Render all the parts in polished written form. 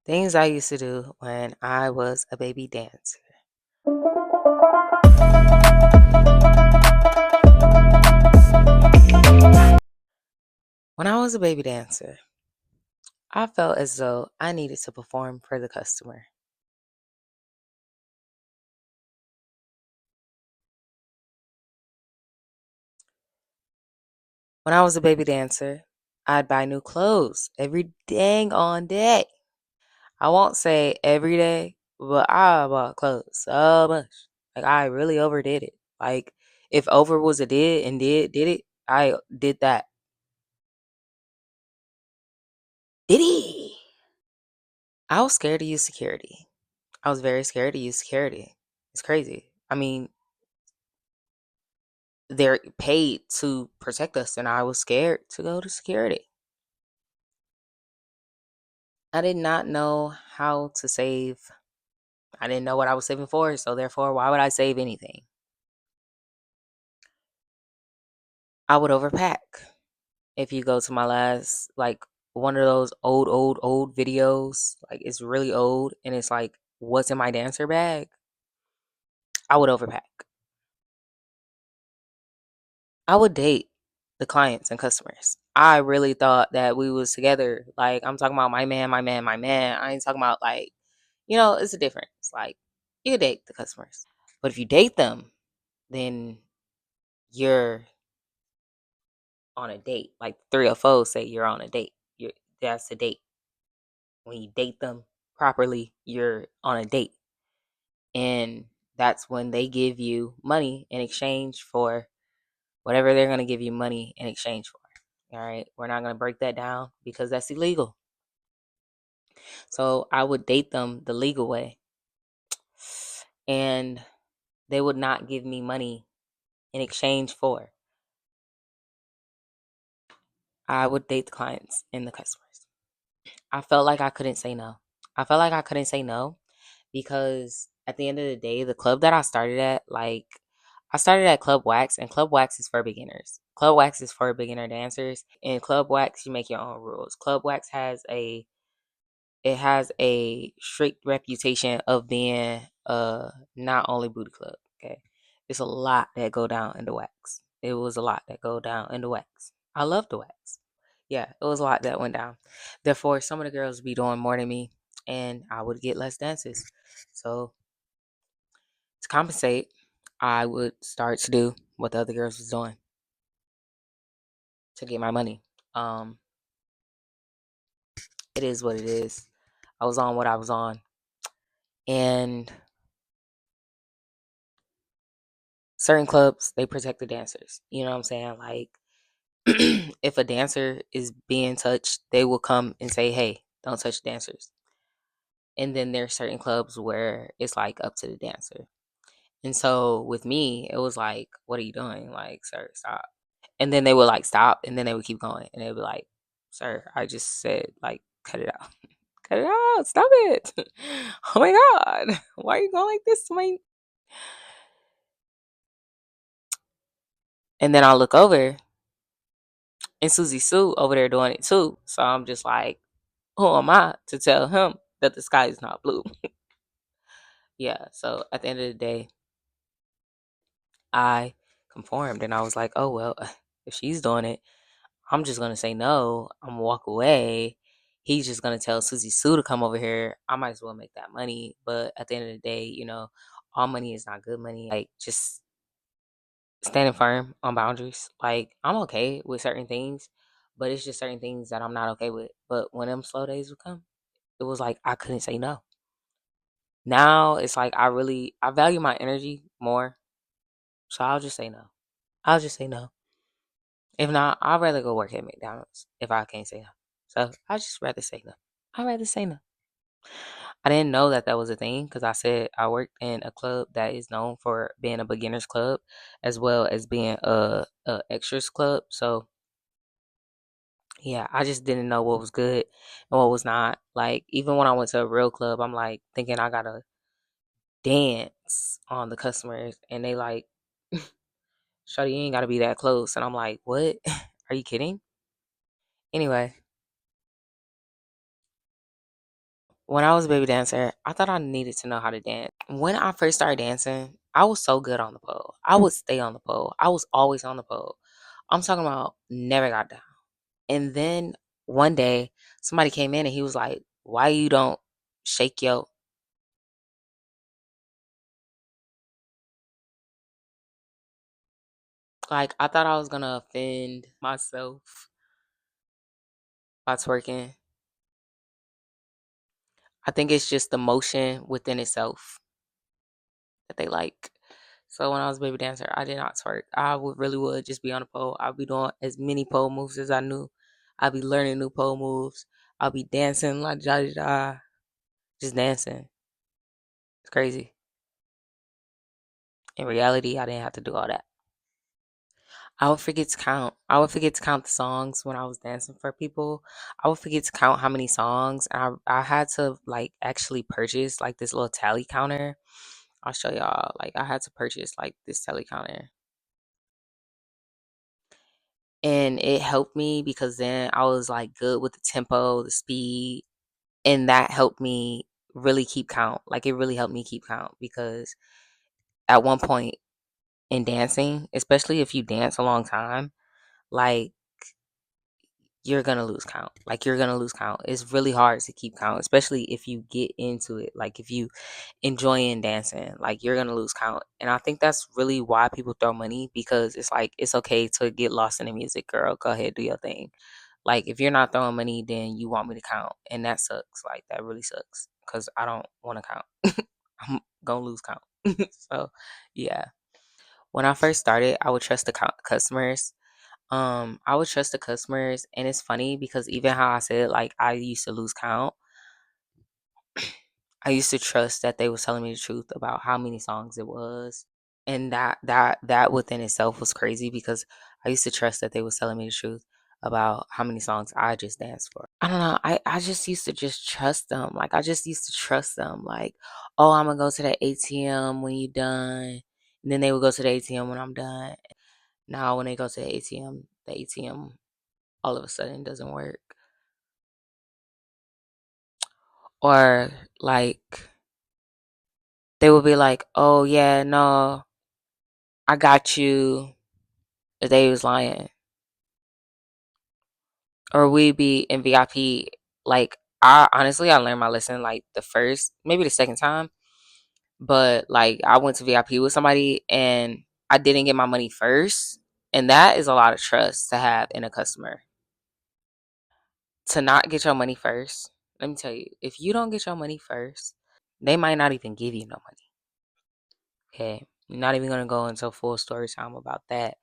Things I used to do when I was a baby dancer. When I was a baby dancer, I felt as though I needed to perform for the customer. When I was a baby dancer, I'd buy new clothes every dang on day. I won't say every day, but I bought clothes so much. Like I really overdid it. Like if over was a did and did it, I did that. Did he? I was scared to use security. I was very scared to use security. It's crazy. I mean, they're paid to protect us, and I was scared to go to security. I did not know how to save. I didn't know what I was saving for, so therefore, why would I save anything? I would overpack. If you go to my last, like, one of those old videos, like, it's really old, and it's like, what's in my dancer bag? I would overpack. I would date the clients and customers. I really thought that we was together. Like I'm talking about my man, my man, my man. I ain't talking about like, it's a difference. Like you could date the customers. But if you date them, then you're on a date. Like three or four say you're on a date. That's a date. When you date them properly, you're on a date. And that's when they give you money in exchange for whatever they're going to give you money in exchange for. All right. We're not going to break that down because that's illegal. So I would date them the legal way. And they would not give me money in exchange for. I would date the clients and the customers. I felt like I couldn't say no. I felt like I couldn't say no because at the end of the day, the club that I started at, like, I started at Club Wax, and Club Wax is for beginners. Club Wax is for beginner dancers. In Club Wax, you make your own rules. Club Wax has a strict reputation of being not only booty club. Okay, it's a lot that go down in the wax. It was a lot that go down in the wax. I love the wax. Yeah, it was a lot that went down. Therefore, some of the girls be doing more than me, and I would get less dances. So to compensate, I would start to do what the other girls was doing to get my money. Um, it is what it is. I was on what I was on, and certain clubs they protect the dancers. You know what I'm saying? Like if a dancer is being touched, they will come and say, "Hey, don't touch dancers." And then there's certain clubs where it's like up to the dancer. And so with me, it was like, "What are you doing? Like, sir, stop." And then they would like stop, and then they would keep going, and they'd be like, "Sir, I just said like cut it out, cut it out, stop it." Oh my god, why are you going like this to my? And then I'll look over, and Susie Sue over there doing it too. So I'm just like, who am I to tell him that the sky is not blue? Yeah. So at the end of the day, I conformed and I was like, oh, well, if she's doing it, I'm just going to say no. I'm going to walk away. He's just going to tell Susie Sue to come over here. I might as well make that money. But at the end of the day, all money is not good money. Like, just standing firm on boundaries. Like, I'm okay with certain things, but it's just certain things that I'm not okay with. But when them slow days would come, it was like I couldn't say no. Now it's like I value my energy more, so I'll just say no. I'll just say no. If not, I'd rather go work at McDonald's if I can't say no. So I just rather say no. I'd rather say no. I didn't know that that was a thing because I said I worked in a club that is known for being a beginners club as well as being a extras club. So yeah, I just didn't know what was good and what was not. Like even when I went to a real club, I'm like thinking I gotta dance on the customers, and they like, "Shawty, you ain't gotta be that close." And I'm like, "What? Are you kidding?" Anyway, When I was a baby dancer, I thought I needed to know how to dance. When I first started dancing, I was so good on the pole. I would stay on the pole. I was always on the pole. I'm talking about never got down. And then one day, somebody came in and he was like, "Why you don't shake your?" Like I thought I was gonna offend myself by twerking. I think it's just the motion within itself that they like. So when I was a baby dancer, I did not twerk. I would really would just be on the pole. I'd be doing as many pole moves as I knew. I'd be learning new pole moves. I'd be dancing like da da da, just dancing. It's crazy. In reality, I didn't have to do all that. I would forget to count. I would forget to count the songs when I was dancing for people. I would forget to count how many songs. And I had to like actually purchase like this little tally counter. I'll show y'all. Like I had to purchase like this tally counter. And it helped me because then I was like good with the tempo, the speed, and that helped me really keep count. Like it really helped me keep count because at one point in dancing, especially if you dance a long time, like you're gonna lose count. Like you're gonna lose count. It's really hard to keep count, especially if you get into it. Like if you enjoying dancing, like you're gonna lose count. And I think that's really why people throw money because it's like it's okay to get lost in the music, girl. Go ahead, do your thing. Like if you're not throwing money, then you want me to count, and that sucks. Like that really sucks because I don't want to count. I'm gonna lose count. So yeah, when I first started, I would trust the customers. I would trust the customers, and it's funny because even how I said like I used to lose count, I used to trust that they was telling me the truth about how many songs it was, and that within itself was crazy because I used to trust that they was telling me the truth about how many songs I just danced for. I don't know. I just used to just trust them. Like I just used to trust them. Like, oh, I'm gonna go to the ATM when you done, and then they would go to the ATM when I'm done. Now when they go to the ATM all of a sudden doesn't work. Or like they will be like, "Oh yeah, no, I got you." If they was lying, or we be in VIP. Like I honestly, I learned my lesson like the first, maybe the second time, but like I went to VIP with somebody and I didn't get my money first, and that is a lot of trust to have in a customer. To not get your money first, let me tell you, if you don't get your money first, they might not even give you no money. Okay, I'm not even gonna go into full story time about that,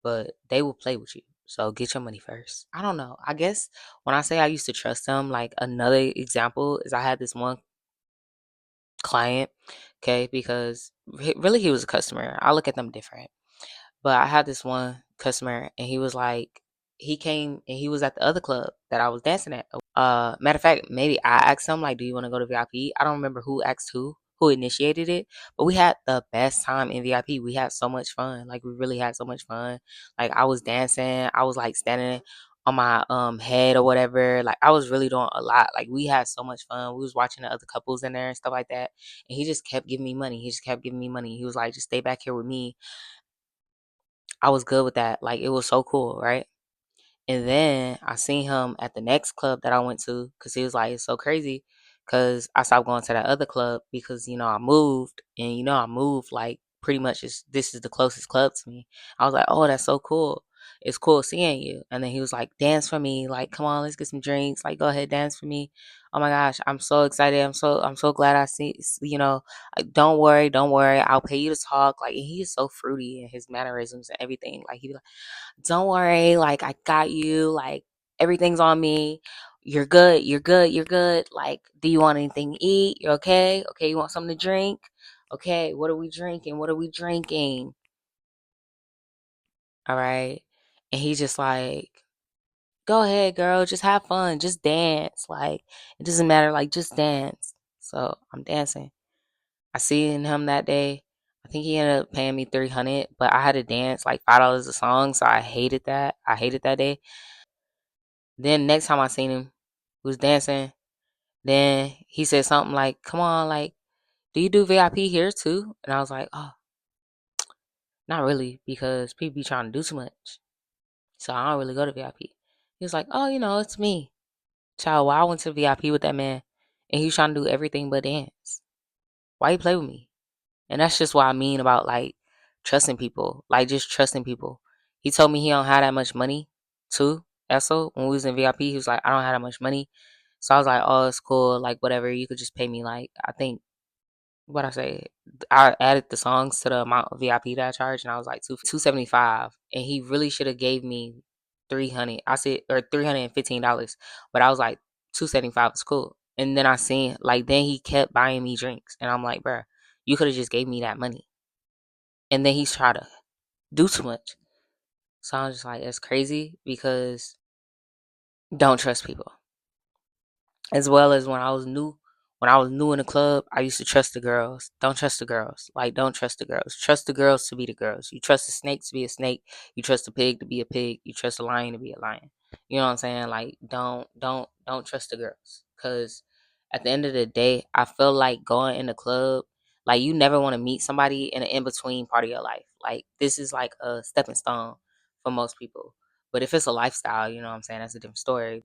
but they will play with you. So get your money first. I don't know. I guess when I say I used to trust them, like another example is I had this one client, okay, because really he was a customer. I look at them different. But I had this one customer and he was like, he came and he was at the other club that I was dancing at. Matter of fact, maybe I asked him like, "Do you want to go to VIP?" I don't remember who asked who initiated it, but we had the best time in VIP. We had so much fun. Like we really had so much fun. Like I was dancing, I was like standing on my head or whatever. Like I was really doing a lot. Like we had so much fun. We was watching the other couples in there and stuff like that. And he just kept giving me money. He just kept giving me money. He was like, "Just stay back here with me." I was good with that. Like it was so cool, right? And then I seen him at the next club that I went to because he was like, it's so crazy because I stopped going to that other club because, I moved and, I moved like pretty much this is the closest club to me. I was like, oh, that's so cool. It's cool seeing you. And then he was like, dance for me. Like, come on, let's get some drinks. Like, go ahead, dance for me. Oh my gosh, I'm so excited. I'm so glad I see, like, don't worry. I'll pay you to talk. Like, and he is so fruity in his mannerisms and everything. Like, he don't worry, like I got you, like everything's on me. You're good, you're good, you're good. Like, do you want anything to eat? You're okay? Okay, you want something to drink? Okay, what are we drinking? What are we drinking? All right. And he's just like, go ahead, girl, just have fun, just dance. Like, it doesn't matter, like just dance. So I'm dancing. I seen him that day. I think he ended up paying me 300, but I had to dance like $5 a song, so I hated that. I hated that day. Then next time I seen him, he was dancing, Then he said something like, "Come on, like, do you do VIP here too?" And I was like, "Oh, not really, because people be trying to do too much. So I don't really go to VIP." He was like, "Oh, it's me." Child, well, I went to VIP with that man and he was trying to do everything but dance. Why you play with me? And that's just what I mean about like trusting people. Like just trusting people. He told me he don't have that much money too. Also, when we was in VIP, he was like, "I don't have that much money." So I was like, "Oh, it's cool. Like whatever. You could just pay me like I think what I say. I added the songs to the amount of VIP that I charged, and I was like 275. And he really should have gave me 300. I said or $315, but I was like 275 is cool. And then I seen like then he kept buying me drinks, and I'm like, bruh, you could have just gave me that money. And then he's trying to do too much. So I was just like, it's crazy because don't trust people. As well as when I was new in the club, I used to trust the girls. Don't trust the girls. Like don't trust the girls. Trust the girls to be the girls. You trust the snake to be a snake. You trust the pig to be a pig. You trust the lion to be a lion. You know what I'm saying? Like don't trust the girls. Cause at the end of the day, I feel like going in the club, like you never want to meet somebody in an in between part of your life. Like this is like a stepping stone for most people. But if it's a lifestyle, you know what I'm saying, that's a different story.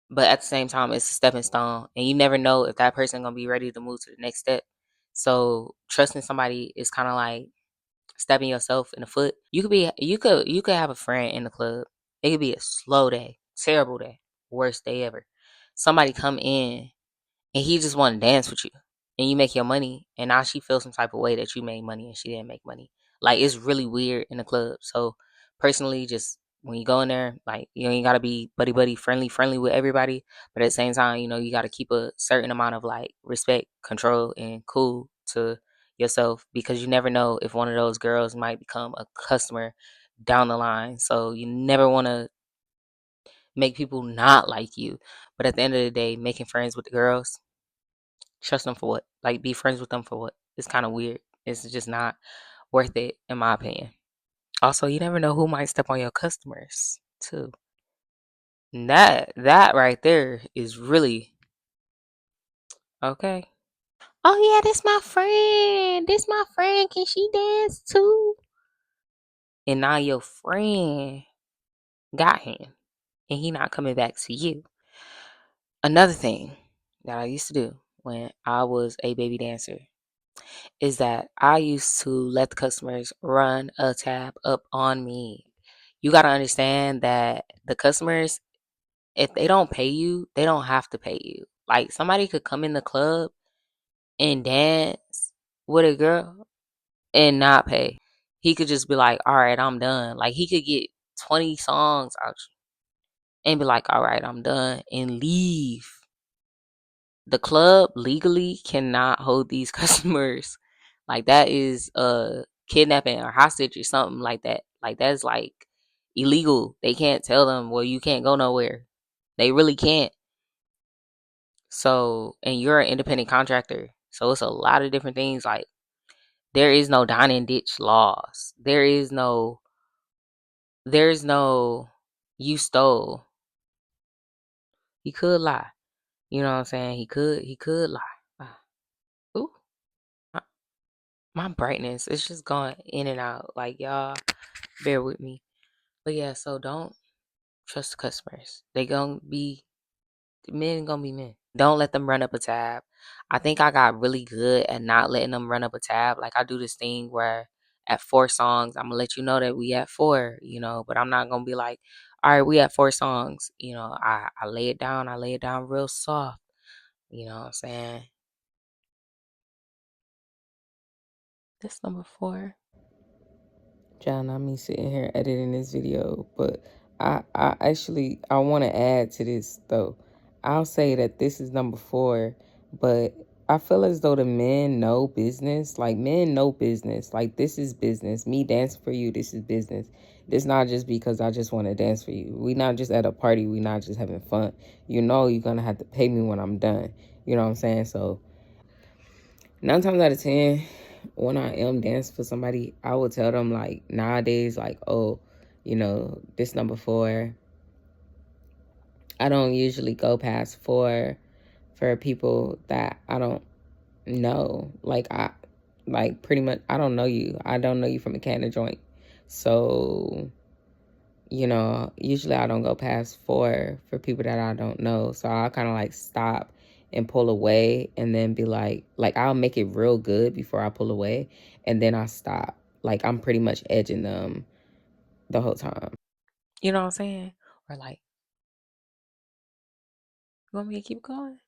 But at the same time, it's a stepping stone, and you never know if that person gonna be ready to move to the next step. So trusting somebody is kind of like stabbing yourself in the foot. You could have a friend in the club. It could be a slow day, terrible day, worst day ever. Somebody come in and he just want to dance with you, and you make your money, and now she feels some type of way that you made money and she didn't make money. Like it's really weird in the club. So personally, just when you go in there, like you ain't gotta be buddy buddy friendly with everybody, but at the same time, you gotta keep a certain amount of like respect, control, and cool to yourself, because you never know if one of those girls might become a customer down the line. So you never want to make people not like you. But at the end of the day, making friends with the girls, trust them for what? Like, be friends with them for what? It's kind of weird. It's just not worth it, in my opinion. Also, you never know who might step on your customers too. And that right there is really okay. Oh yeah, this my friend. This my friend. Can she dance too? And now your friend got him, and he not coming back to you. Another thing that I used to do when I was a baby dancer is that I used to let the customers run a tab up on me. You got to understand that the customers, if they don't pay you, they don't have to pay you. Like somebody could come in the club and dance with a girl and not pay. He could just be like, "All right, I'm done." Like he could get 20 songs out you and be like, "All right, I'm done," and leave. The club legally cannot hold these customers. Like that is kidnapping or hostage or something like that. Like that's like illegal. They can't tell them, well, you can't go nowhere. They really can't. So, and you're an independent contractor. So it's a lot of different things. Like there is no dine and ditch laws. There's no you stole. He could lie. You know what I'm saying? He could lie. Ooh. My brightness, it's just going in and out. Like y'all bear with me. But yeah, so don't trust the customers. Men gonna be men. Don't let them run up a tab. I think I got really good at not letting them run up a tab. Like I do this thing where at 4 songs, I'm gonna let you know that we at 4, but I'm not gonna be like, all right, we at 4 songs. I lay it down real soft. You know what I'm saying? This number 4. John, not me sitting here editing this video, but I want to add to this though. I'll say that this is number 4, but I feel as though the men know business. Like men know business. Like this is business. Me dancing for you, this is business. It's not just because I just want to dance for you. We not just at a party. We not just having fun. You're gonna have to pay me when I'm done. You know what I'm saying? So 9 times out of 10, when I am dancing for somebody, I will tell them like nowadays, like, oh, this number 4. I don't usually go past 4 for people that I don't know. Like pretty much I don't know you. I don't know you from a can of joint. So, usually I don't go past 4 for people that I don't know. So I'll kind of like stop and pull away and then be like I'll make it real good before I pull away and then I stop. Like I'm pretty much edging them the whole time. You know what I'm saying? Or like, you want me to keep going?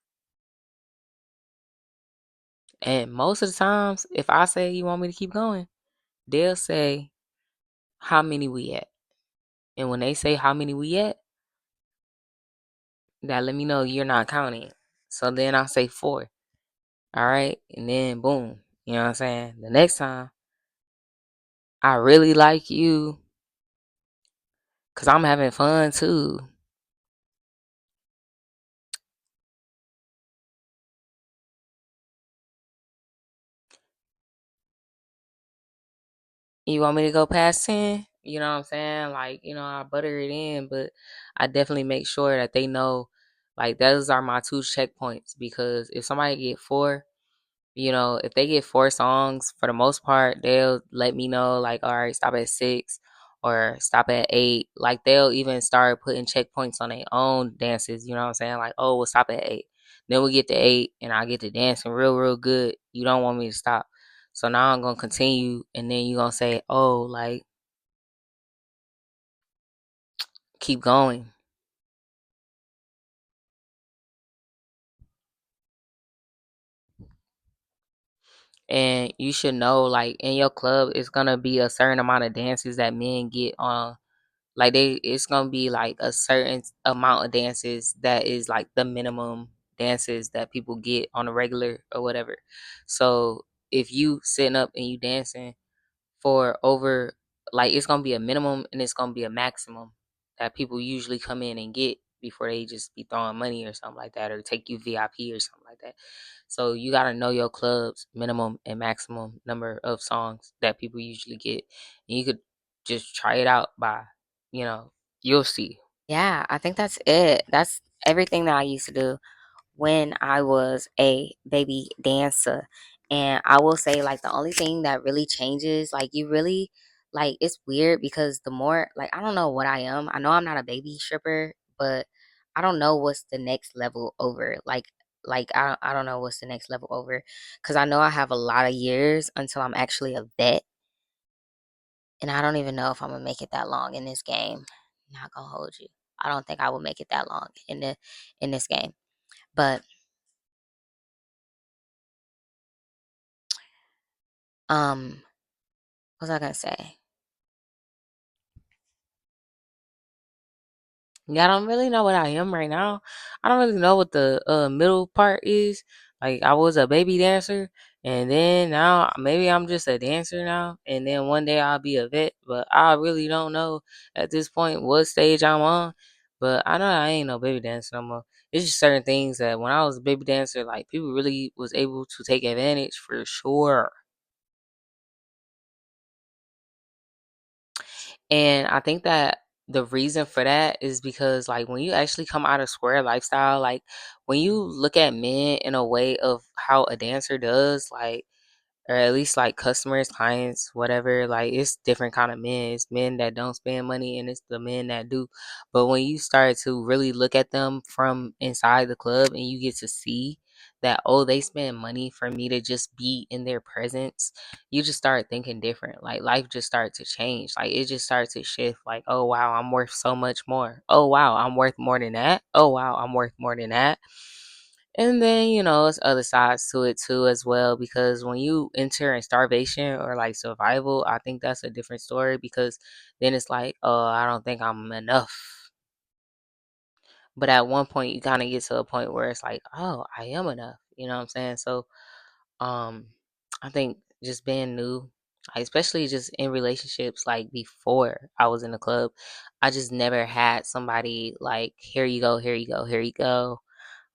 And most of the times, if I say you want me to keep going, they'll say, how many we at? And when they say how many we at, that let me know you're not counting. So then I'll say 4. All right. And then boom. You know what I'm saying? The next time, I really like you because I'm having fun too. You want me to go past 10? You know what I'm saying? Like, I butter it in, but I definitely make sure that they know, like, those are my 2 checkpoints because if somebody get 4, if they get 4 songs, for the most part, they'll let me know, like, all right, stop at 6 or stop at 8. Like, they'll even start putting checkpoints on their own dances. You know what I'm saying? Like, oh, we'll stop at 8. Then we get to 8 and I get to dancing real, real good. You don't want me to stop. So now I'm going to continue. And then you're going to say, oh, like, keep going. And you should know, like, in your club, it's going to be a certain amount of dances that men get on. Like it's gonna be like a certain amount of dances that is like the minimum dances that people get on a regular or whatever. So if you sitting up and you dancing for over, like, it's gonna be a minimum and it's gonna be a maximum that people usually come in and get before they just be throwing money or something like that or take you VIP or something like that. So you gotta know your club's minimum and maximum number of songs that people usually get. And you could just try it out by, you know, you'll see. Yeah, I think that's it. That's everything that I used to do when I was a baby dancer. And I will say, like, the only thing that really changes, like, you really, like, it's weird because the more, like, I don't know what I am. I know I'm not a baby stripper, but I don't know what's the next level over. I don't know what's the next level over because I know I have a lot of years until I'm actually a vet. And I don't even know if I'm gonna make it that long in this game. Not gonna hold you. I don't think I will make it that long in this game. But um what was I gonna say? Yeah, I don't really know what I am right now. I don't really know what the middle part is. Like I was a baby dancer and then now maybe I'm just a dancer now and then one day I'll be a vet, but I really don't know at this point what stage I'm on. But I know I ain't no baby dancer no more. It's just certain things that when I was a baby dancer, like people really was able to take advantage for sure. And I think that the reason for that is because, like, when you actually come out of square lifestyle, like, when you look at men in a way of how a dancer does, like, or at least like customers, clients, whatever. Like it's different kind of men. It's men that don't spend money, and it's the men that do. But when you start to really look at them from inside the club, and you get to see that, oh, they spend money for me to just be in their presence, you just start thinking different. Like life just starts to change. Like it just starts to shift. Like, oh wow, I'm worth so much more. Oh wow, I'm worth more than that. Oh wow, I'm worth more than that. And then, it's other sides to it too as well because when you enter in starvation or like survival, I think that's a different story because then it's like, oh, I don't think I'm enough. But at one point you kind of get to a point where it's like, oh, I am enough. You know what I'm saying? So, um I think just being new, like, especially just in relationships, like before I was in the club, I just never had somebody like, here you go, here you go, here you go.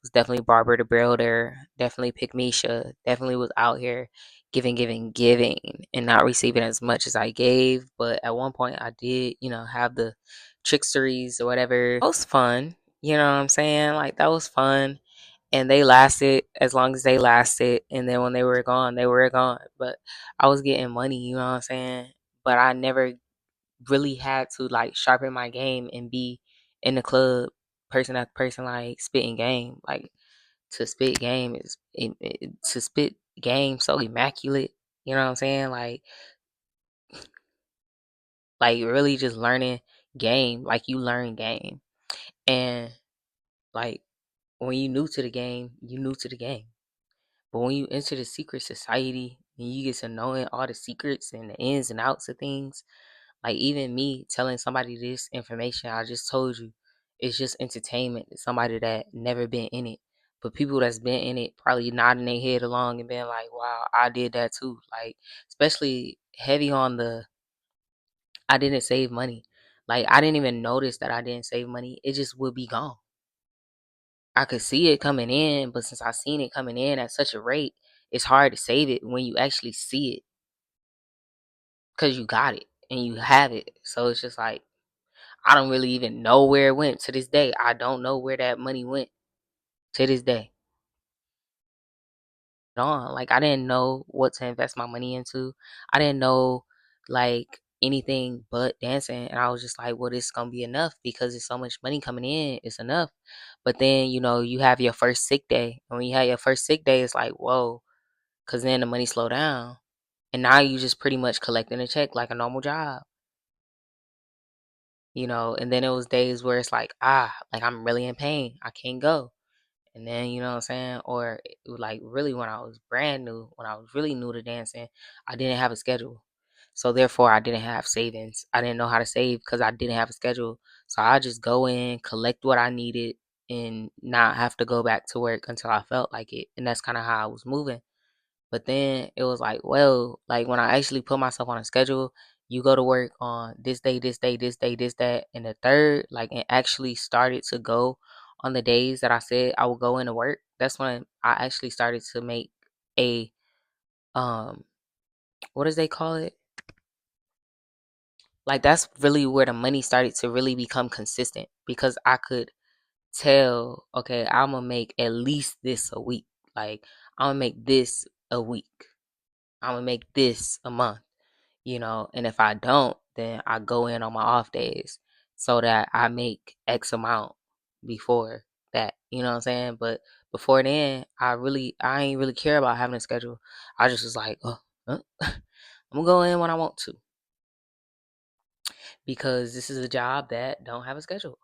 Was definitely Barbara the Builder, definitely Pick Misha, definitely was out here giving, giving, giving, and not receiving as much as I gave. But at one point, I did, have the tricksteries or whatever. It was fun. You know what I'm saying? Like that was fun. And they lasted as long as they lasted. And then when they were gone, they were gone. But I was getting money, you know what I'm saying? But I never really had to like sharpen my game and be in the club person after person like spitting game. Like to spit game is to spit game so immaculate. You know what I'm saying? Like really just learning game, like you learn game. And like when you new to the game, you new to the game. But when you enter the secret society and you get to knowing all the secrets and the ins and outs of things, like even me telling somebody this information I just told you, it's just entertainment to somebody that never been in it. But people that's been in it probably nodding their head along and being like, wow, I did that too. Like, especially heavy on the I didn't save money. Like I didn't even notice that I didn't save money. It just would be gone. I could see it coming in, but since I seen it coming in at such a rate, it's hard to save it when you actually see it because you got it and you have it. So it's just like I don't really even know where it went to this day. I don't know where that money went to this day. On like I didn't know what to invest my money into. I didn't know like anything but dancing, and I was just like, well, this is gonna be enough because there's so much money coming in. It's enough. But then you have your first sick day, and when you have your first sick day, it's like whoa, because then the money slow down, and now you just pretty much collecting a check like a normal job. And then it was days where it's like like I'm really in pain. I can't go. And then, you know what I'm saying? Or like really when I was brand new, when I was really new to dancing, I didn't have a schedule. So therefore I didn't have savings. I didn't know how to save because I didn't have a schedule. So I just go in, collect what I needed and not have to go back to work until I felt like it. And that's kind of how I was moving. But then it was like, well, like when I actually put myself on a schedule, you go to work on this day, this day, this day, this, that, and the third, like, and actually started to go on the days that I said I would go into work. That's when I actually started to make a, um, what does they call it? Like, that's really where the money started to really become consistent because I could tell, okay, I'm gonna make at least this a week. Like, I'm gonna make this a week. I'm gonna make this a month. And if I don't, then I go in on my off days so that I make X amount before that. You know what I'm saying? But before then, I ain't really care about having a schedule. I just was like, oh, I'm gonna go in when I want to because this is a job that don't have a schedule.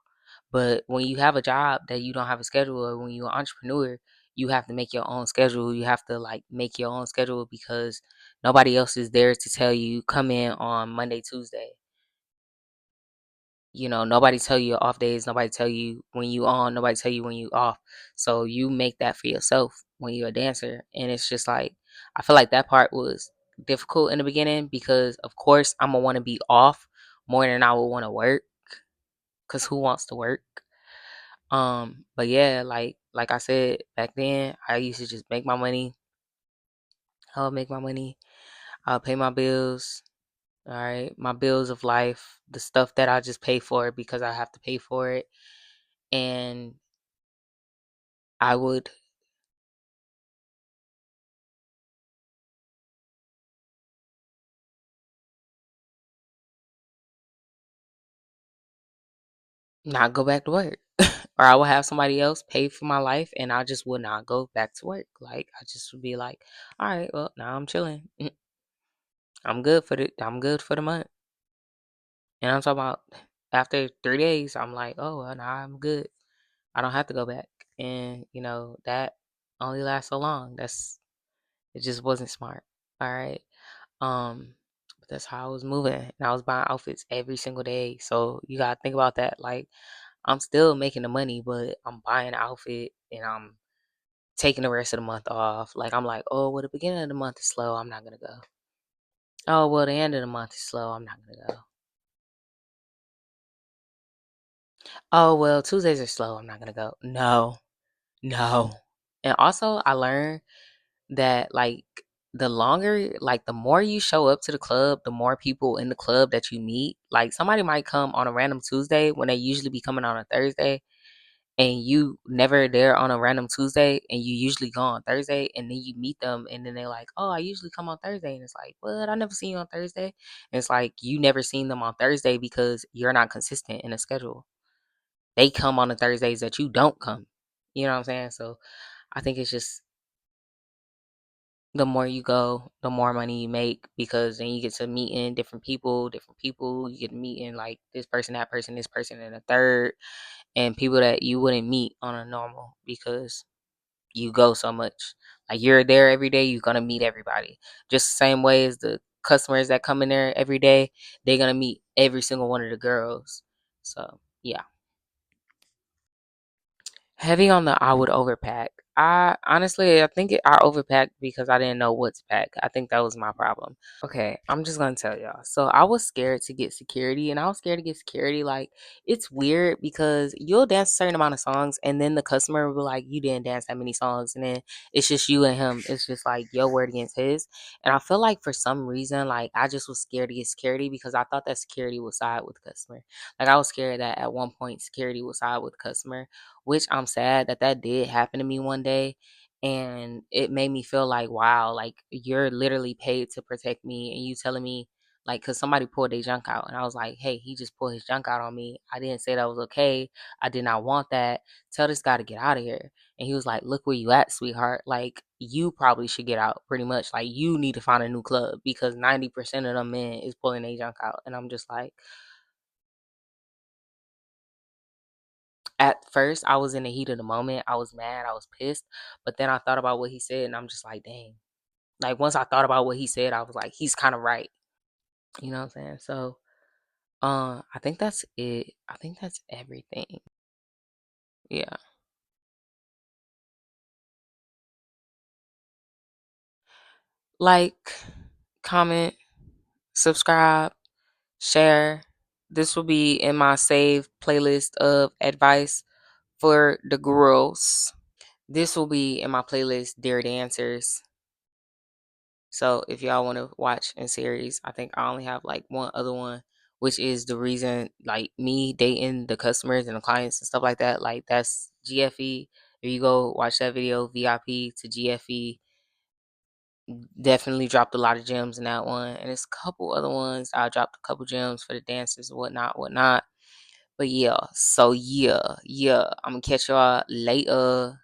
But when you have a job that you don't have a schedule, or when you're an entrepreneur, you have to make your own schedule. You have to like make your own schedule because nobody else is there to tell you come in on Monday, Tuesday. Nobody tell you your off days, nobody tell you when you on, nobody tell you when you off. So you make that for yourself when you're a dancer. And it's just like I feel like that part was difficult in the beginning because of course I'm gonna want to be off more than I would want to work. Cause who wants to work? But yeah, like I said, back then I used to just make my money. I would make my money. I'll pay my bills. All right. My bills of life, the stuff that I just pay for because I have to pay for it. And I would not go back to work. Or I would have somebody else pay for my life and I just would not go back to work. Like I just would be like, all right, well now I'm chilling. I'm good for the month. And I'm talking about after 3 days, I'm like, oh well now I'm good. I don't have to go back. And that only lasts so long. It just wasn't smart. All right. But that's how I was moving. And I was buying outfits every single day. So you gotta think about that. Like I'm still making the money, but I'm buying an outfit and I'm taking the rest of the month off. Like I'm like, oh well the beginning of the month is slow, I'm not gonna go. Oh well the end of the month is slow, I'm not gonna go. Oh well Tuesdays are slow, I'm not gonna go. No, no. And also I learned that like the more you show up to the club, the more people in the club that you meet. Like somebody might come on a random Tuesday when they usually be coming on a Thursday, and you never there on a random Tuesday and you usually go on Thursday, and then you meet them and then they're like, "Oh, I usually come on Thursday." And it's like, "What? I never seen you on Thursday." And it's like you never seen them on Thursday because you're not consistent in a schedule. They come on the Thursdays that you don't come. You know what I'm saying? So I think it's just the more you go, the more money you make because then you get to meet in different people. You get to meet in like this person, and a third, and people that you wouldn't meet on a normal because you go so much. Like you're there every day, you're gonna meet everybody. Just the same way as the customers that come in there every day, they're gonna meet every single one of the girls. So yeah. Heavy on the I would overpack. I honestly I think I overpacked because I didn't know what to pack. I think that was my problem. Okay, I'm just gonna tell y'all. So I was scared to get security, and I was scared to get security. Like, it's weird because you'll dance a certain amount of songs, and then the customer will be like, "You didn't dance that many songs," and then it's just you and him. It's just like your word against his. And I feel like for some reason, like I just was scared to get security because I thought that security would side with the customer. Like I was scared that at one point security would side with the customer, which I'm sad that that did happen to me one day, and it made me feel like, wow, like you're literally paid to protect me, and you telling me, like, because somebody pulled their junk out, and I was like, hey, he just pulled his junk out on me. I didn't say that was okay. I did not want that. Tell this guy to get out of here. And he was like, look where you at, sweetheart. Like, you probably should get out, pretty much. Like, you need to find a new club because 90% of them men is pulling their junk out. And I'm just like, at first I was in the heat of the moment, I was mad, I was pissed, but then I thought about what he said, and I'm just like, dang. Like, once I thought about what he said, I was like, he's kind of right. You know what I'm saying? So, I think that's it. I think that's everything. Yeah. Like, comment, subscribe, share. This will be in my saved playlist of advice for the girls. This will be in my playlist, Dear Dancers. So if y'all want to watch in series, I think I only have like one other one, which is the reason like me dating the customers and the clients and stuff like that. Like that's GFE. If you go watch that video, VIP to GFE, definitely dropped a lot of gems in that one. And it's a couple other ones. I dropped a couple gems for the dancers and whatnot, whatnot. But yeah, so yeah, I'm gonna catch y'all later.